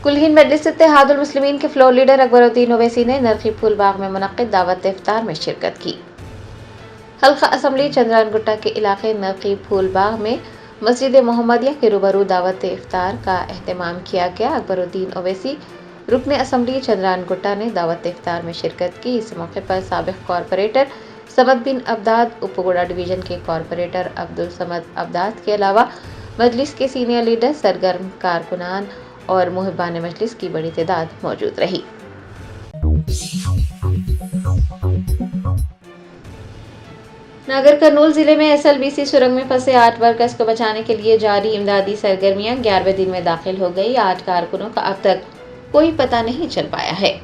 कुल हिंद मजलिस इत्तेहादुल मुस्लिमीन के floor leader Akbaruddin Owaisi ने नरखी फूल बाग में मुनक्किद दावत इफ्तार में शिरकत की। हल्का असम्बली चंद्रान गुट्टा के इलाके नरखी फूल बाग में मस्जिद मोहम्मदिया के रूबरू दावत इफ्तार का एहतमाम किया गया। अकबरुद्दीन ओवैसी रुकन असम्बली चंद्रान गुट्टा ने दावत इफ्तार में शिरकत की। इस मौके पर साबिक कॉरपोरेटर समद बिन अब्दाद, उपगोड़ा डिवीजन के कॉरपोरेटर अब्दुल समद अब्दाद के अलावा मजलिस के सीनियर लीडर, सरगर्म कारकुनान और मुहिबान मजलिस की बड़ी तादाद मौजूद रही। नागर कर्नूल जिले में SLBC सुरंग में फंसे 8 वर्कर्स को बचाने के लिए जारी इमदादी सरगर्मियां 11वें दिन में दाखिल हो गई। 8 कारकुनों का अब तक कोई पता नहीं चल पाया है।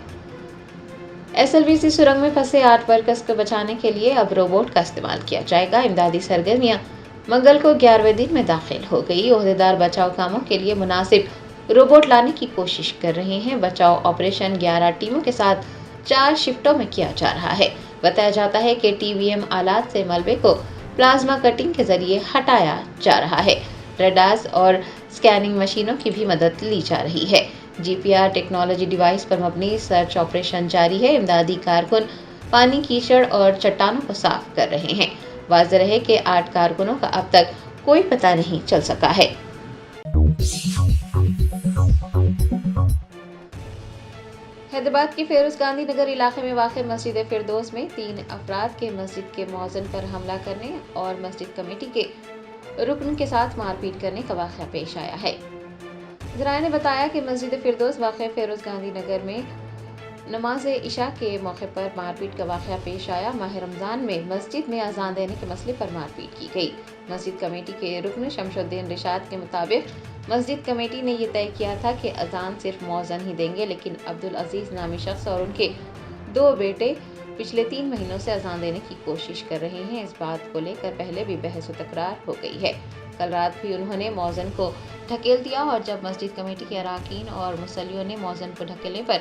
SLBC सुरंग में फंसे 8 वर्कर्स को बचाने के लिए अब रोबोट का इस्तेमाल किया जाएगा। इमदादी सरगर्मियां मंगल को 11वें दिन में दाखिल हो गई। ओहदेदार बचाव कामों के लिए मुनासिब रोबोट लाने की कोशिश कर रहे हैं। बचाव ऑपरेशन 11 टीमों के साथ 4 शिफ्टों में किया जा रहा है। बताया जाता है कि TVM आलात से मलबे को प्लाज्मा कटिंग के जरिए हटाया जा रहा है। रडार्स और स्कैनिंग मशीनों की भी मदद ली जा रही है। GPR टेक्नोलॉजी डिवाइस पर मबनी सर्च ऑपरेशन जारी है। इमदादी कारकुन पानी, कीचड़ और चट्टानों को साफ कर रहे हैं। वाज़ेह रहे कि 8 कारकुनों का अब तक कोई पता नहीं चल सका है। हैदराबाद के फेरोज गांधी नगर इलाके में वाक़ मस्जिद फिरदौस में 3 अफराद के मस्जिद के मौज़िन पर हमला करने और मस्जिद कमेटी के रुकन के साथ मारपीट करने का वाक़या पेश आया है। ज़राए ने बताया कि मस्जिद फिरदौस वाक़ फेरोज गांधी नगर में नमाज इशा के मौके पर मारपीट का वाक़या पेश आया। माह रमज़ान में मस्जिद में अज़ान देने के मसले पर मारपीट की गई। मस्जिद कमेटी के रुकन शमशुद्दीन रिशाद के मुताबिक मस्जिद कमेटी ने यह तय किया था कि अज़ान सिर्फ मौज़न ही देंगे, लेकिन अब्दुल अजीज़ नामी शख्स और उनके 2 बेटे पिछले 3 महीनों से अज़ान देने की कोशिश कर रहे हैं। इस बात को लेकर पहले भी बहस व तकरार हो गई है। कल रात भी उन्होंने मौज़न को ढकेल दिया और जब मस्जिद कमेटी के अरकान और मुसल्लियों ने मौज़न को ढकेलने पर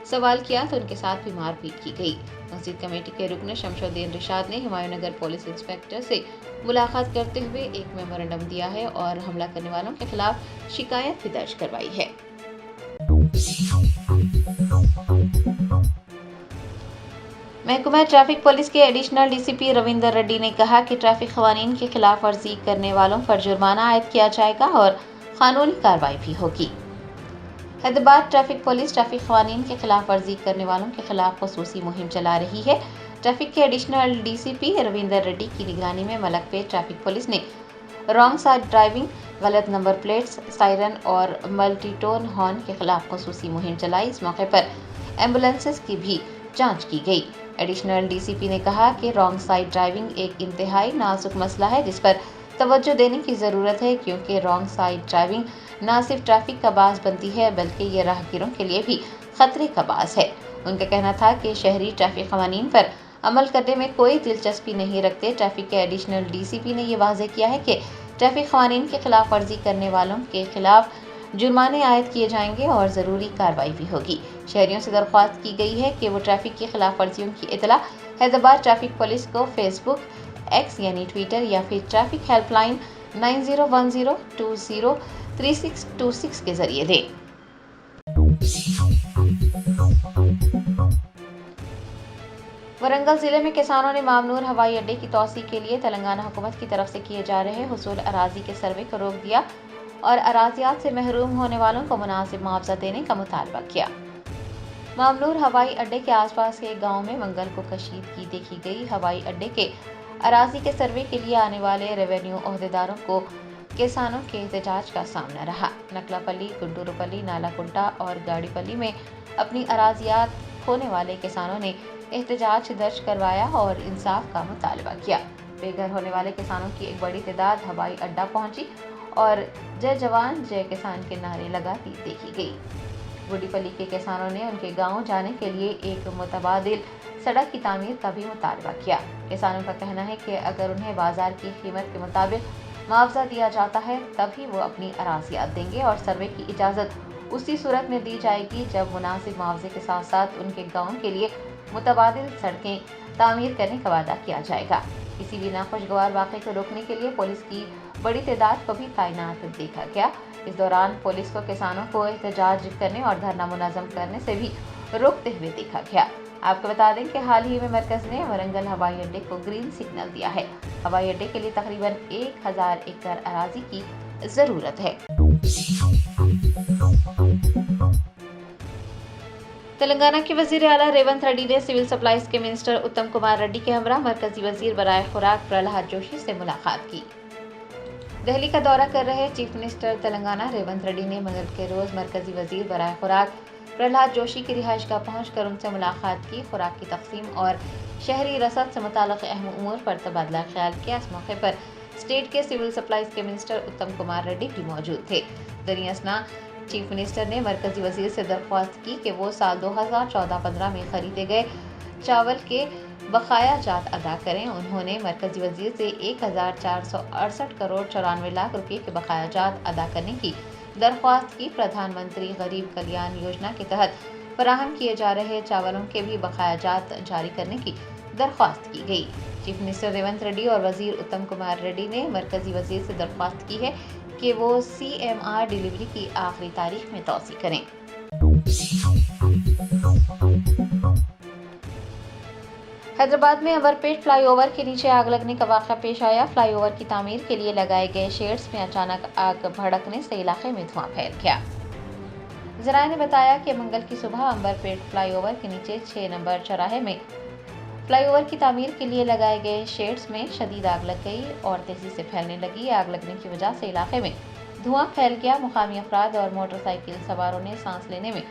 सवाल किया तो उनके साथ भी मारपीट की गई। मस्जिद कमेटी के रुकन शमशुद्दीन रिशाद ने हुमायूं नगर पुलिस इंस्पेक्टर से मुलाकात करते हुए एक मेमोरेंडम दिया है और हमला करने वालों के खिलाफ शिकायत भी दर्ज करवाई है। महकमा ट्रैफिक पुलिस के एडिशनल DCP रविंदर रेड्डी ने कहा कि ट्रैफिक क़वानीन की खिलाफ वर्जी करने वालों पर जुर्माना आयद किया जाएगा और कानूनी कार्रवाई भी होगी। हैदराबाद ट्रैफिक पुलिस ट्रैफिक क़वानीन के खिलाफ वर्जी करने वालों के खिलाफ ख़ुसूसी मुहिम चला रही है। ट्रैफिक के एडिशनल DCP रविंदर रेड्डी की निगरानी में मलकपेट ट्रैफिक पुलिस ने रॉन्ग साइड ड्राइविंग, गलत नंबर प्लेट्स, सायरन और मल्टीटोन हॉर्न के खिलाफ ख़ुसूसी मुहिम चलाई। इस मौके पर एम्बुलेंसेस की भी जांच की गई। एडिशनल DCP ने कहा कि रॉन्ग साइड ड्राइविंग एक इंतहाई नाजुक मसला है जिस पर तवज्जो देने की ज़रूरत है, क्योंकि रॉन्ग साइड ड्राइविंग न सिर्फ ट्रैफिक का बास बनती है बल्कि ये राहगीरों के लिए भी खतरे का बास है। उनका कहना था कि शहरी ट्रैफिक क़वानीन पर अमल करने में कोई दिलचस्पी नहीं रखते। ट्रैफिक के एडिशनल DCP ने यह वाज़ेह किया है कि ट्रैफिक क़वानीन के खिलाफ वर्जी करने वालों के खिलाफ जुर्माने आयद किए जाएंगे और ज़रूरी कार्रवाई भी होगी। शहरियों से दरख्वास्त की गई है कि वो ट्रैफिक की खिलाफ वर्जियों की इतला हैदराबाद ट्रैफिक पुलिस को फेसबुक, X यानी ट्विटर या फिर ट्रैफिक हेल्पलाइन 9010203626 के जरिए दें। वरंगल जिले में किसानों ने मामनूर हवाई अड्डे की तौसी के लिए तेलंगाना हुकूमत की तरफ से किए जा रहे हुसूल अराजी के सर्वे को रोक दिया और अराजियात से महरूम होने वालों को मुनासिब मुआवजा देने का मुतालबा किया। मामनूर हवाई अड्डे के आसपास के गांव में मंगल को कशीदगी देखी गई। हवाई अड्डे के अराजी के सर्वे के लिए आने वाले रेवेन्यू ओहदेदारों को किसानों के एहतजाज का सामना रहा। नकलापल्ली, गुंडूरुपल्ली, नालाकुंटा और गाड़ीपल्ली में अपनी अराजियात खोने वाले किसानों ने एहतजाज दर्ज करवाया और इंसाफ का मुतालबा किया। बेघर होने वाले किसानों की एक बड़ी तादाद हवाई अड्डा पहुंची और जय जवान जय किसान के नारे लगाती देखी गई। गुंडीपल्ली के किसानों ने उनके गांव जाने के लिए एक मुतबादिल सड़क की तामीर का भी मुतालबा किया। किसानों का कहना है कि अगर उन्हें बाजार की कीमत के मुताबिक मुआवजा दिया जाता है तभी वो अपनी अराजियात देंगे और सर्वे की इजाज़त उसी सूरत में दी जाएगी जब मुनासिब मुआवजे के साथ साथ उनके गाँव के लिए मुतबादिल सड़कें तामीर करने का वादा किया जाएगा। किसी भी नाखुशगवार वाक़े को रोकने के लिए पुलिस की बड़ी तादाद को भी तैनात देखा गया। इस दौरान पुलिस को किसानों को एहतजाज करने और धरना मुनज़्ज़म करने से भी रोकते हुए देखा गया। आपको बता दें कि हाल ही में मरकज़ ने वरंगल हवाई अड्डे को ग्रीन सिग्नल दिया है। हवाई अड्डे के लिए तकरीबन 1000 एकड़ अराजी की ज़रूरत है। तेलंगाना के वज़ीर आला रेवंत रेड्डी ने सिविल सप्लाईज के मिनिस्टर उत्तम कुमार रेड्डी के हमरा मरकजी वज़ीर बराए खुराक प्रहलाद जोशी से मुलाकात की। दिल्ली का दौरा कर रहे चीफ मिनिस्टर तेलंगाना रेवंत रेड्डी ने मंगल के रोज मरकजी वज़ीर बराए खुराक प्रहलाद जोशी की रिहाइशगाह पहुंचकर उनसे मुलाकात की। खुराक की तकसीम और शहरी रसद से मुताल्लिक़ अहम उमूर पर तबादला ख्याल किया। इस मौके पर स्टेट के सिविल सप्लाईज के मिनिस्टर उत्तम कुमार रेड्डी भी मौजूद थे। दरियासना चीफ मिनिस्टर ने मरकजी वज़ीर से दरख्वास्त की कि वो साल 2014-15 में खरीदे गए चावल के बकाया जात अदा करें। उन्होंने मरकजी वज़ीर से 1468 करोड़ 94 लाख रुपए के बकाया जात अदा करने की दरख्वास्त की। प्रधानमंत्री गरीब कल्याण योजना के तहत फराहम किए जा रहे चावलों के भी बकाया जात जारी करने की दरख्वास्त की गई। चीफ मिनिस्टर रेवंत रेड्डी और वज़ीर उत्तम कुमार रेड्डी ने मरकजी वज़ीर से दरख्वास्त की है कि वो CMR डिलीवरी की आखिरी तारीख में तौसी करें। हैदराबाद में अंबरपेट फ्लाईओवर के नीचे आग लगने का वाक़या पेश आया। फ्लाईओवर की तामीर के लिए लगाए गए शेड्स में अचानक आग भड़कने से इलाके में धुआं फैल गया। ज़राए ने बताया कि मंगल की सुबह अंबरपेट फ्लाईओवर के नीचे 6 नंबर चौराहे में फ्लाईओवर की तामीर के लिए लगाए गए शेड्स में शदीद आग लग गई और तेजी से फैलने लगी। आग लगने की वजह से इलाके में धुआं फैल गया। मुकामी अफराद और मोटरसाइकिल सवारों ने सांस लेने में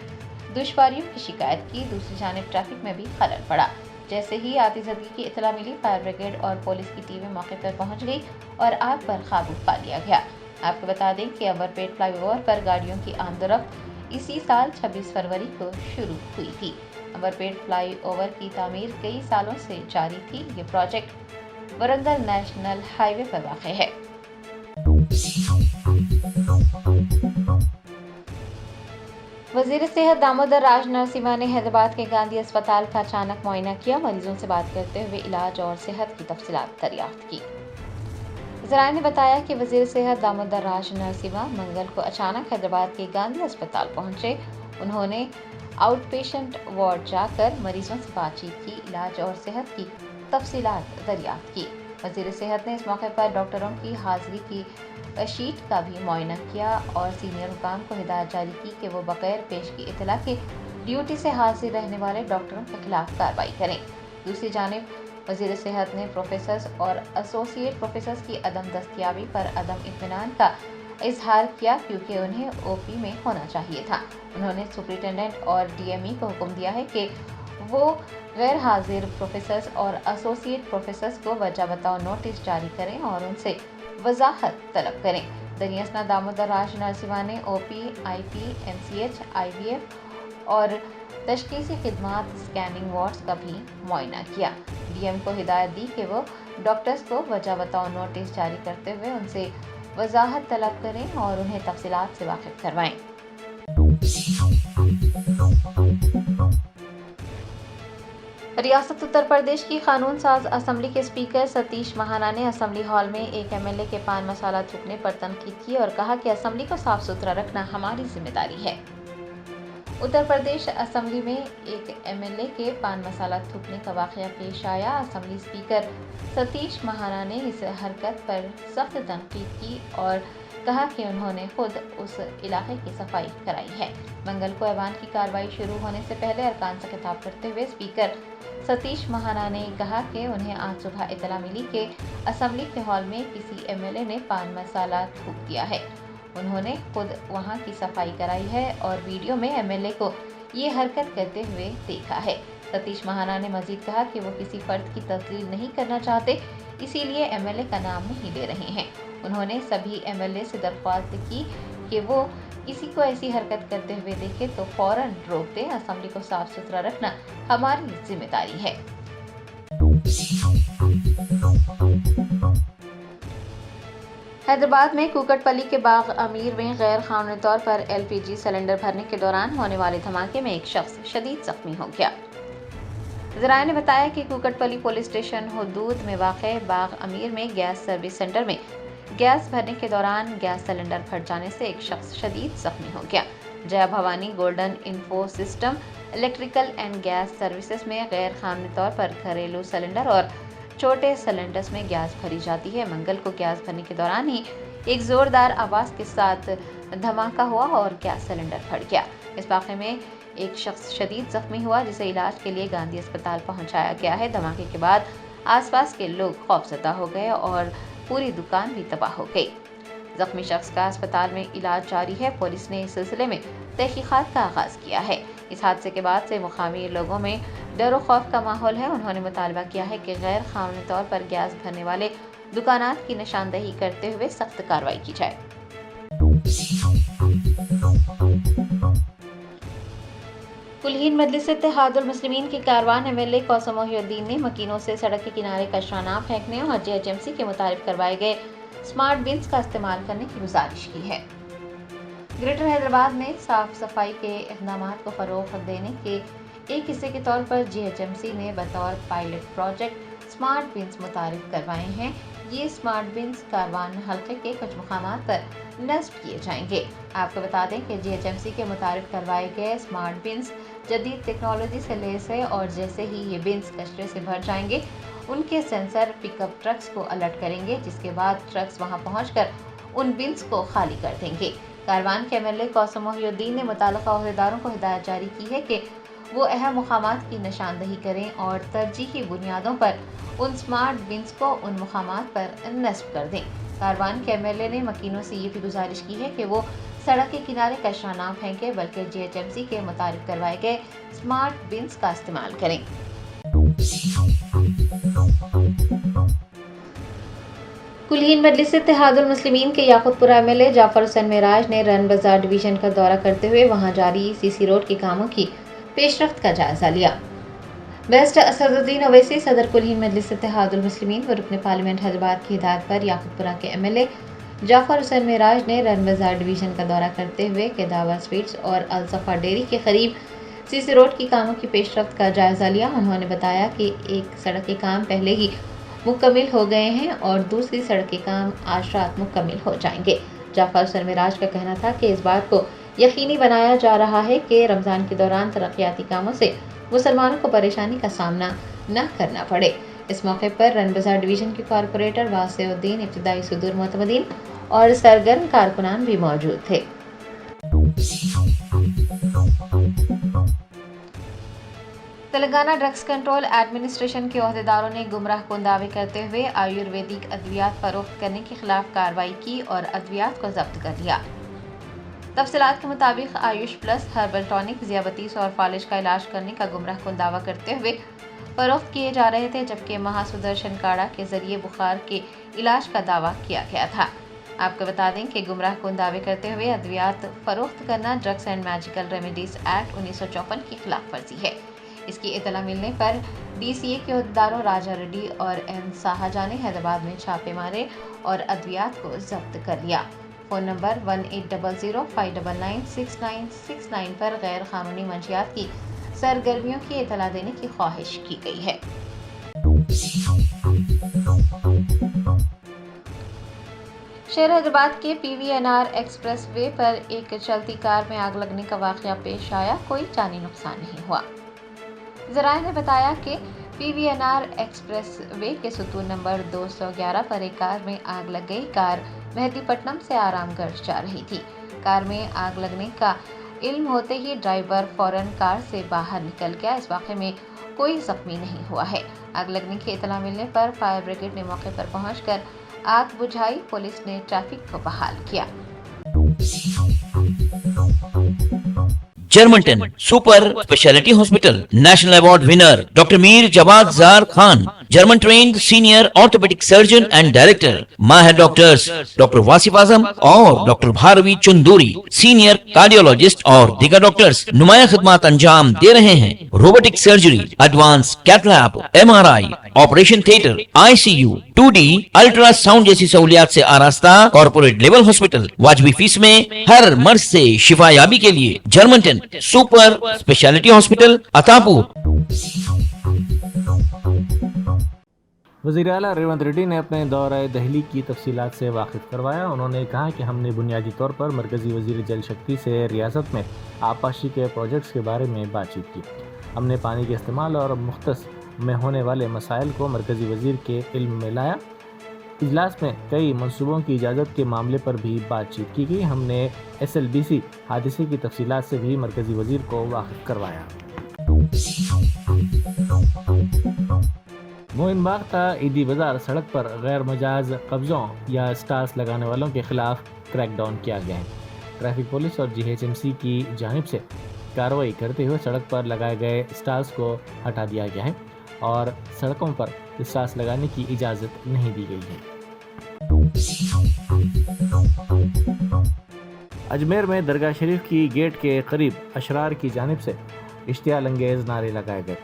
दुश्वारियों की शिकायत की। दूसरी जानिब ट्रैफिक में भी खलल पड़ा। जैसे ही आतिशबाजी की इत्तला मिली, फायर ब्रिगेड और पुलिस की टीमें मौके पर पहुंच गई और आग पर काबू पा लिया गया। आपको बता दें कि अंबरपेट फ्लाईओवर पर गाड़ियों की आमदोरफ्त इसी साल 26 फरवरी को शुरू हुई थी। अंबरपेट फ्लाईओवर की तामीर कई सालों से जारी थी। ये प्रोजेक्ट वरंगल नेशनल हाईवे पर वाक़ है। वज़ीर सेहत दामोदर राज नरसिम्हा ने हैदराबाद के गांधी अस्पताल का अचानक मुआयना किया। मरीजों से बात करते हुए इलाज और सेहत की तफसीलात दरियाफ्त की। ज़राए ने बताया कि वज़ीर सेहत दामोदर राज नरसिम्हा मंगल को अचानक हैदराबाद के गांधी अस्पताल पहुंचे। उन्होंने आउट पेशेंट वार्ड जाकर मरीजों से बातचीत की, इलाज और सेहत की तफसीलात दरियाफ्त की। वज़ीर सेहत ने इस मौके पर डॉक्टरों की हाजिरी की शीट का भी मुआयना किया और सीनियर हुकाम को हिदायत जारी की कि वो बगैर पेशगी इत्तला के ड्यूटी से हाजिर रहने वाले डॉक्टरों के खिलाफ कार्रवाई करें। दूसरी जानिब वज़ीर सेहत ने प्रोफेसर्स और एसोसिएट प्रोफेसर्स की अदम दस्तयाबी पर अदम इत्मीनान का इजहार किया क्योंकि उन्हें OP में होना चाहिए था। उन्होंने सुपरिटेंडेंट और DME को हुक्म दिया है कि वो गैर हाजिर प्रोफेसर्स और एसोसिएट प्रोफेसर्स को वजह बताओ नोटिस जारी करें और उनसे वजाहत तलब करें। दरियासना दामोदर राज नरसिम्हा ने OP, IP, MCH, IVF और तशख़ीसी खिदमात स्कैनिंग वार्ड्स का भी मुआयना किया। DM को हिदायत दी कि वो डॉक्टर्स को वजह बताओ नोटिस जारी करते हुए उनसे वजाहत तलब करें और उन्हें तफसीलात से वाकिफ करवाएं। रियासत उत्तर प्रदेश की कानून साज असम्बली के स्पीकर सतीश महाना ने असम्बली हॉल में एक MLA के पान मसाला थूकने पर तनकीद की और कहा कि असम्बली को साफ सुथरा रखना हमारी जिम्मेदारी है। उत्तर प्रदेश असम्बली में एक MLA के पान मसाला थूकने का वाक़या पेश आया। असम्बली स्पीकर सतीश महाना ने इस हरकत पर सख्त तनकीद की और कहा कि उन्होंने खुद उस इलाके की सफाई कराई है। मंगल को ऐवान की कार्रवाई शुरू होने से पहले अरकान से खिताब करते हुए स्पीकर सतीश महाना ने कहा कि उन्हें आज सुबह इतला मिली कि असम्बली के हॉल में किसी MLA ने पान मसाला थूक दिया है। उन्होंने खुद वहां की सफाई कराई है और वीडियो में MLA को ये हरकत करते हुए देखा है। सतीश महाना ने मजीद कहा कि वो किसी फर्द की तस्लील नहीं करना चाहते, इसीलिए MLA का नाम नहीं ले रहे हैं। उन्होंने सभी MLA से दरख्वास्त की कि वो किसी को ऐसी हरकत करते हुए देखे तो फौरन रोक दें। असम्बली को साफ सुथरा रखना हमारी जिम्मेदारी है। हैदराबाद में कुकटपल्ली के बाग अमीर में गैर कानूनी तौर पर LPG सिलेंडर भरने के दौरान होने वाले धमाके में एक शख्स शदीद जख्मी हो गया। ذرائع نے بتایا کہ کوکٹ پلی پولیس اسٹیشن حدود میں واقع باغ امیر میں گیس سروس سینٹر میں گیس بھرنے کے دوران گیس سلنڈر پھٹ جانے سے ایک شخص شدید زخمی ہو گیا۔ Jaya Bhavani golden info system electrical and gas services میں غیر قانونی طور پر گھریلو سلنڈر اور چھوٹے سلنڈرز میں گیس بھری جاتی ہے۔ منگل کو گیس بھرنے کے دوران ہی ایک زوردار آواز کے ساتھ دھماکہ ہوا اور گیس سلنڈر پھٹ گیا۔ اس واقعے میں ایک شخص شدید زخمی ہوا جسے علاج کے لیے گاندھی اسپتال پہنچایا گیا ہے۔ دھماکے کے بعد آس پاس کے لوگ خوفزدہ ہو گئے اور پوری دکان بھی تباہ ہو گئی۔ زخمی شخص کا اسپتال میں علاج جاری ہے۔ پولیس نے اس سلسلے میں تحقیقات کا آغاز کیا ہے۔ اس حادثے کے بعد سے مقامی لوگوں میں ڈر و خوف کا ماحول ہے۔ انہوں نے مطالبہ کیا ہے کہ غیر قانونی طور پر گیس بھرنے والے دکانات کی نشاندہی کرتے ہوئے سخت کارروائی کی جائے۔ کلہین مجلس اتحاد المسلمین کے کاروان MLA کوثر محی الدین نے مکینوں سے سڑک کے کنارے کچرا نہ پھینکنے اور GHMC کے متعارف کروائے گئے سمارٹ بنز کا استعمال کرنے کی گزارش کی ہے۔ گریٹر حیدرآباد میں صاف صفائی کے اقدامات کو فروغ دینے کے ایک حصے کے طور پر GHMC نے بطور پائلٹ پروجیکٹ سمارٹ بنز متعارف کروائے ہیں۔ یہ سمارٹ بنز کاروان حلقے کے کچھ مقامات پر نصب کیے جائیں گے۔ آپ کو بتا دیں کہ GHMC کے متعارف کروائے گئے سمارٹ بنز جدید ٹیکنالوجی سے لیس ہے اور جیسے ہی یہ بنز کچرے سے بھر جائیں گے ان کے سینسر پک اپ ٹرکس کو الرٹ کریں گے، جس کے بعد ٹرکس وہاں پہنچ کر ان بنز کو خالی کر دیں گے۔ کاروان کے MLA کوثر محی الدین نے متعلقہ عہدیداروں کو ہدایت جاری کی ہے کہ وہ اہم مقامات کی نشاندہی کریں اور ترجیحی بنیادوں پر ان سمارٹ بنز کو ان مقامات پر نصب کر دیں۔ کاروان کے MLA نے مکینوں سے یہ بھی گزارش کی ہے کہ وہ سڑک کے کنارے کچرا نہ پھینکیں بلکہ GHMC کے متعارف کروائے گئے سمارٹ بنز کا استعمال کریں۔ کلہین مجلس اتحاد المسلمین کے یاقوت پورہ MLA جعفر حسین معراج نے رن بازار ڈویژن کا دورہ کرتے ہوئے وہاں جاری CC روڈ کے کاموں کی پیش رفت کا جائزہ لیا۔ بیسٹ اسد الدین اویسی صدر کلہین مجلس اتحاد المسلمین و رکن پارلیمنٹ حیدرآباد کی ہدایت پر یاقوت پورہ کے MLA جعفر حسین معراج نے رن بازار ڈویژن کا دورہ کرتے ہوئے کیداوا سویٹس اور الصفا ڈیری کے قریب CC روڈ کی کاموں کی پیش رفت کا جائزہ لیا۔ انہوں نے بتایا کہ ایک سڑک کے کام پہلے ہی مکمل ہو گئے ہیں اور دوسری سڑک کے کام آج رات مکمل ہو جائیں گے۔ جعفر حسین معراج کا کہنا تھا کہ اس بات کو یقینی بنایا جا رہا ہے کہ رمضان کے دوران ترقیاتی کاموں سے مسلمانوں کو پریشانی کا سامنا نہ کرنا پڑے۔ اس موقع پر رن بازار ڈویژن کے کارپوریٹر واسع الدین، ابتدائی صدور معتمدین اور سرگرم کارکنان بھی موجود تھے۔ تلنگانہ ڈرگس کنٹرول ایڈمنسٹریشن کے عہدیداروں نے گمراہ کن دعوے کرتے ہوئے آیورویدک ادویات فروخت کرنے کے خلاف کارروائی کی اور ادویات کو ضبط کر لیا۔ تفصیلات کے مطابق آیوش پلس ہربل ٹانک ذیابیطس اور فالج کا علاج کرنے کا گمراہ کن دعویٰ کرتے ہوئے فروخت کیے جا رہے تھے، جبکہ مہا سدرشن کاڑھا کے ذریعے بخار کے علاج کا دعویٰ کیا گیا تھا۔ آپ کو بتا دیں کہ گمراہ کن دعوے کرتے ہوئے ادویات فروخت کرنا drugs and magical remedies act 1954 کی خلاف ورزی ہے۔ اس کی اطلاع ملنے پر DCA کے عہدیداروں راجا ریڈی اور M ساہجا نے حیدرآباد میں چھاپے مارے اور ادویات کو ضبط کر لیا۔ فون نمبر 1800599669 پر غیر قانونی منشیات کی سرگرمیوں کی اطلاع دینے کی خواہش کی گئی ہے۔ شہر حیدرآباد کے PVNR ایکسپریس وے پر ایک چلتی کار میں آگ لگنے کا واقعہ پیش آیا، کوئی جانی نقصان نہیں ہوا۔ ذرائع نے بتایا کہ PVNR ایکسپریس وے کے ستون نمبر 211 پر ایک کار میں آگ لگ گئی۔ کار مہدی پٹنم سے آرام گڑھ جا رہی تھی۔ کار میں آگ لگنے کا علم ہوتے ہی ڈرائیور فوراً کار سے باہر نکل گیا۔ اس واقعے میں کوئی زخمی نہیں ہوا ہے۔ آگ لگنے کی اطلاع ملنے پر فائر بریگیڈ نے موقع پر پہنچ کر آگ بجھائی۔ پولیس نے ٹریفک کو بحال کیا۔ Germanten super speciality hospital national award winner doctor Mir Jawad Zar Khan, German trained senior orthopaedic surgeon and director, ماہر ڈاکٹرز ڈاکٹر واصف اعظم اور doctor Bharavi Chanduri, senior cardiologist اور دیگر ڈاکٹرز نمایاں خدمات انجام دے رہے ہیں۔ Robotic surgery, advance cath lab, MRI، operation theatre, ICU، 2D ultrasound جیسی سہولیات سے آراستہ کارپوریٹ لیول ہاسپٹل، واجبی فیس میں ہر مرض سے شفا یابی کے لیے جرمنٹن سپر اسپیشلٹی ہاسپٹل عطا پور۔ وزیر اعلیٰ ریونت ریڈی نے اپنے دورہ دہلی کی تفصیلات سے واقف کروایا. انہوں نے کہا کہ ہم نے بنیادی طور پر مرکزی وزیر جل شکتی سے ریاست میں آبپاشی کے پروجیکٹس کے بارے میں بات چیت کی. ہم نے پانی کے استعمال اور مختص میں ہونے والے مسائل کو مرکزی وزیر کے علم میں لایا. اجلاس میں کئی منصوبوں کی اجازت کے معاملے پر بھی بات چیت کی گئی. ہم نے SLBC حادثے کی تفصیلات سے بھی مرکزی وزیر کو واقف کروایا. موئن باغ تا عیدی بازار سڑک پر غیر مجاز قبضوں یا سٹارز لگانے والوں کے خلاف کریک ڈاؤن کیا گیا ہے. ٹریفک پولیس اور GHMC کی جانب سے کارروائی کرتے ہوئے سڑک پر لگائے گئے سٹارز کو ہٹا دیا گیا ہے اور سڑکوں پر سٹارز لگانے کی اجازت نہیں دی گئی ہے. اجمیر میں درگاہ شریف کی گیٹ کے قریب اشرار کی جانب سے اشتعال انگیز نعرے لگائے گئے.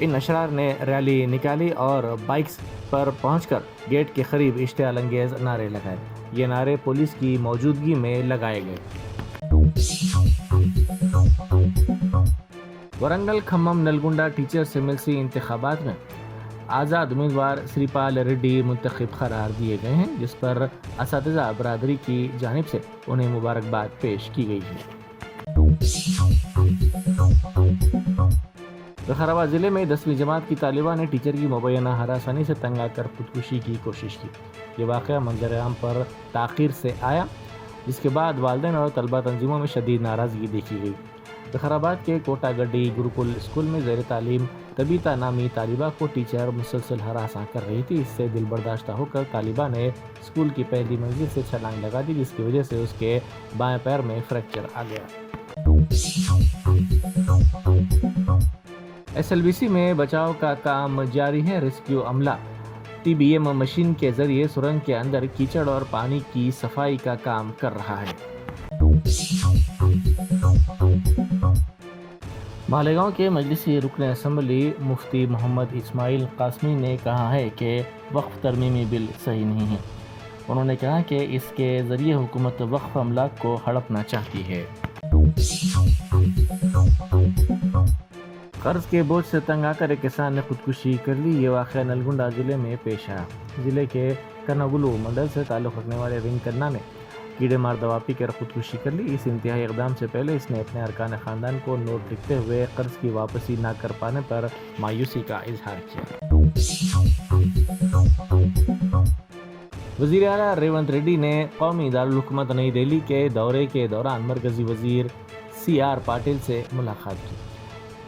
ان اشرار نے ریلی نکالی اور بائکس پر پہنچ کر گیٹ کے قریب اشتعال انگیز نعرے لگائے. یہ نعرے پولیس کی موجودگی میں لگائے گئے. ورنگل کھمم نلگنڈا ٹیچرز MLC انتخابات میں آزاد امیدوار سری پال ریڈی منتخب قرار دیے گئے ہیں، جس پر اساتذہ برادری کی جانب سے انہیں مبارکباد پیش کی گئی ہے. وقار ضلع میں 10ویں جماعت کی طالبہ نے ٹیچر کی مبینہ ہراسانی سے تنگ آ کر خودکشی کی کوشش کی. یہ واقعہ منظر عام پر تاخیر سے آیا، جس کے بعد والدین اور طلبہ تنظیموں میں شدید ناراضگی دیکھی گئی. وقار کے کوٹا گڈی گروکل اسکول میں زیر تعلیم تبیتا نامی طالبہ کو ٹیچر مسلسل ہراساں کر رہی تھی. اس سے دل برداشتہ ہو کر طالبہ نے اسکول کی پہلی منزل سے چھلانگ لگا دی، جس کی وجہ سے اس کے بائیں پیر میں فریکچر آ گیا. SLBC میں بچاؤ کا کام جاری ہے. ریسکیو عملہ TBM مشین کے ذریعے سرنگ کے اندر کیچڑ اور پانی کی صفائی کا کام کر رہا ہے. مالیگاؤں کے مجلسی رکن اسمبلی مفتی محمد اسماعیل قاسمی نے کہا ہے کہ وقف ترمیمی بل صحیح نہیں ہے. انہوں نے کہا کہ اس کے ذریعے حکومت وقف املاک کو ہڑپنا چاہتی ہے. قرض کے بوجھ سے تنگ آ کر ایک کسان نے خودکشی کر لی. یہ واقعہ نلگنڈا ضلع میں پیش آیا. ضلع کے کناگلو منڈل سے تعلق رکھنے والے رنگ کرنا نے کیڑے مار دوا پی کر خودکشی کر لی. اس انتہائی اقدام سے پہلے اس نے اپنے ارکان خاندان کو نوٹ لکھتے ہوئے قرض کی واپسی نہ کر پانے پر مایوسی کا اظہار کیا. وزیر اعلیٰ ریونت ریڈی نے قومی دارالحکومت نئی دہلی کے دورے کے دوران مرکزی وزیر CR پاٹل سے ملاقات کی.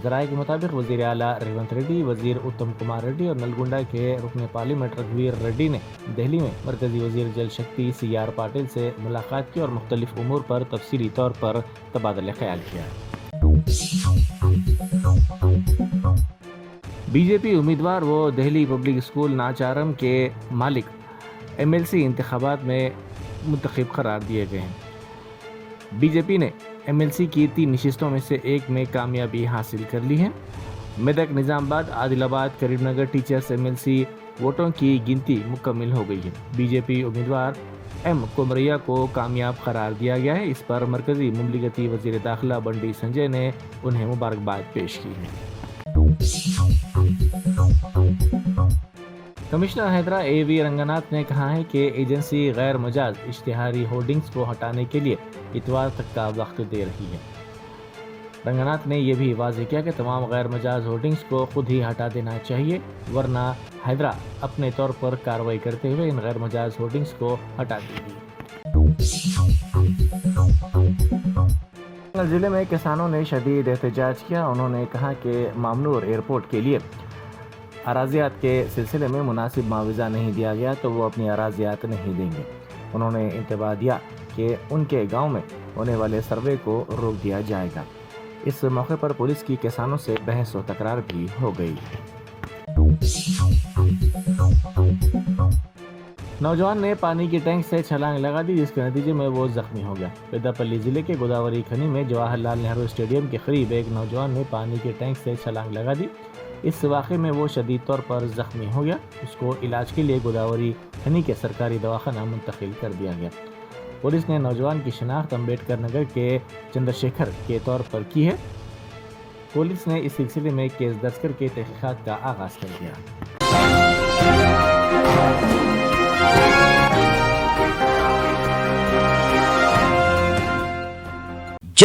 ذرائع کے مطابق وزیر اعلیٰ ریونت ریڈی، وزیر اتم کمار ریڈی اور نلگنڈا کے رکن پارلیمنٹ رگھویر ریڈی نے دہلی میں مرکزی وزیر جل شکتی CR پاٹل سے ملاقات کی اور مختلف امور پر تفصیلی طور پر تبادلہ خیال کیا. BJP امیدوار وہ دہلی پبلک اسکول ناچارم کے مالک MLC انتخابات میں منتخب قرار دیے گئے ہیں. BJP نے MLC کی 3 نشستوں میں سے ایک میں کامیابی حاصل کر لی ہے. میدک، نظام آباد، عادل آباد، کریم نگر ٹیچرز MLC ووٹوں کی گنتی مکمل ہو گئی ہے. BJP امیدوار M کمریا کو کامیاب قرار دیا گیا ہے. اس پر مرکزی مملکتی وزیر داخلہ بنڈی سنجے نے انہیں مبارکباد پیش کی ہے. کمشنر حیدرا AV رنگناتھ نے کہا ہے کہ ایجنسی غیر مجاز اشتہاری ہورڈنگز کو ہٹانے کے لیے اتوار تک کا وقت دے رہی ہے. رنگناتھ نے یہ بھی واضح کیا کہ تمام غیر مجاز ہورڈنگز کو خود ہی ہٹا دینا چاہیے، ورنہ حیدرا اپنے طور پر کارروائی کرتے ہوئے ان غیر مجاز ہورڈنگز کو ہٹا دے گی. ضلع میں کسانوں نے شدید احتجاج کیا. انہوں نے کہا کہ مامنور ایئرپورٹ کے لیے اراضیات کے سلسلے میں مناسب معاوضہ نہیں دیا گیا تو وہ اپنی اراضیات نہیں دیں گے. انہوں نے انتباہ دیا کہ ان کے گاؤں میں ہونے والے سروے کو روک دیا جائے گا. اس موقع پر پولیس کی کسانوں سے بحث و تکرار بھی ہو گئی. نوجوان نے پانی کی ٹینک سے چھلانگ لگا دی، جس کے نتیجے میں وہ زخمی ہو گیا. پیداپلی ضلع کے گوداوری کھنی میں جواہر لال نہرو اسٹیڈیم کے قریب ایک نوجوان نے پانی کی ٹینک سے چھلانگ لگا دی. اس واقعے میں وہ شدید طور پر زخمی ہو گیا. اس کو علاج کے لیے گوداوری کھنی کے سرکاری دواخانہ منتقل کر دیا گیا. پولیس نے نوجوان کی شناخت امبیڈکر نگر کے چندرشیکھر کے طور پر کی ہے. پولیس نے اس سلسلے میں کیس درج کر کے تحقیقات کا آغاز کر دیا.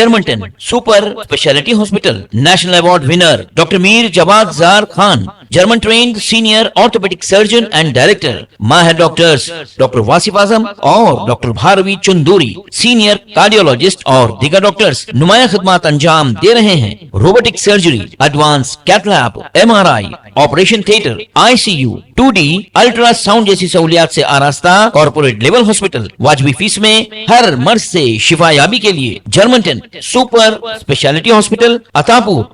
Germanten super speciality hospital national award winner doctor Mir Jawad Zar Khan German trained senior orthopaedic surgeon and director ماہر ڈاکٹرز ڈاکٹر واصف اعظم اور doctor Bharavi Chanduri senior cardiologist اور دیگر ڈاکٹرز نمایاں خدمات انجام دے رہے ہیں. Robotic surgery, advance cath lab, MRI، operation theatre, ICU، 2D ultrasound جیسی سہولیات سے آراستہ کارپوریٹ لیول ہاسپٹل. واجبی فیس میں ہر مرض سے شفا یابی کے لیے جرمنٹن سپر اسپیشلٹی ہاسپٹل عطا پور.